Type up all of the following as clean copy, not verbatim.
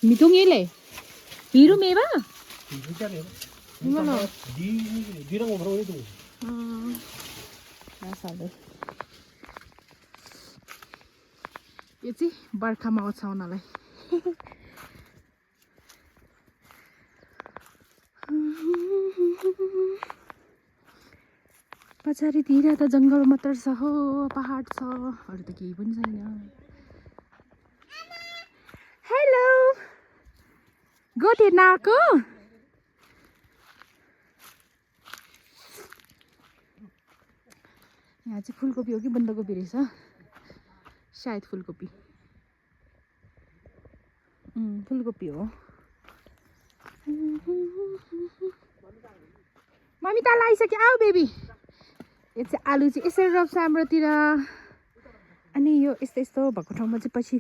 미동이래. 이름이 봐. 이거는 니랑 오므로 해도. रासाले यो चाहिँ बर्खामा आउँछ उनीहरूलाई पछाडितिर त जङ्गल मात्र छ हो पहाड छ अरू त केही पनि छैन हेलो गोठ हेर्न आएको यहाँ चाहिँ फुलकोपी हो कि बन्दकोपी रहेछ सायद फुलकोपी फुलकोपी हो मम्मी त आइसक्यो आऊ बेबी यो चाहिँ आलु चाहिँ यसरी रोप्छ हाम्रोतिर अनि यो यस्तो यस्तो भएको ठाउँमा चाहिँ पछि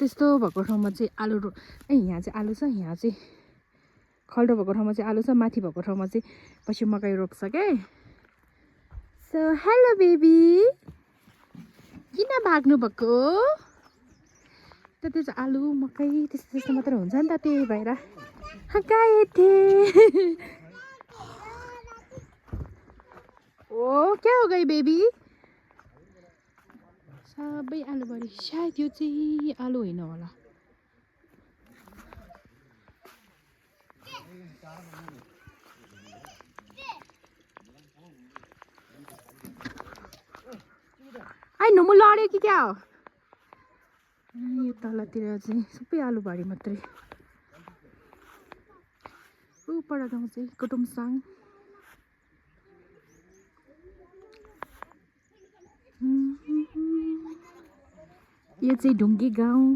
यस्तो भएको ठाउँमा चाहिँ आलु यहाँ चाहिँ आलु छ यहाँ चाहिँ खल्डो भएको ठाउँमा चाहिँ आलु छ माथि भएको ठाउँमा चाहिँ पछि मकै रोप्छ के सो हेलो बेबी किन भाग्नु भएको त त्यो चाहिँ आलु मकै त्यस्तो त्यस्तो मात्र हुन्छ नि त त्यही भएर गए थिएँ ओ क्या हो गई बेबी सबै आलुबारी सायद यो चाहिँ आलु होइन होला होइन म लड्यो कि क्या हो यो तलतिर चाहिँ सबै आलुबारी मात्रै पर गाउँ चाहिँ कुटुमसाङ यो चाहिँ ढुङ्गे गाउँ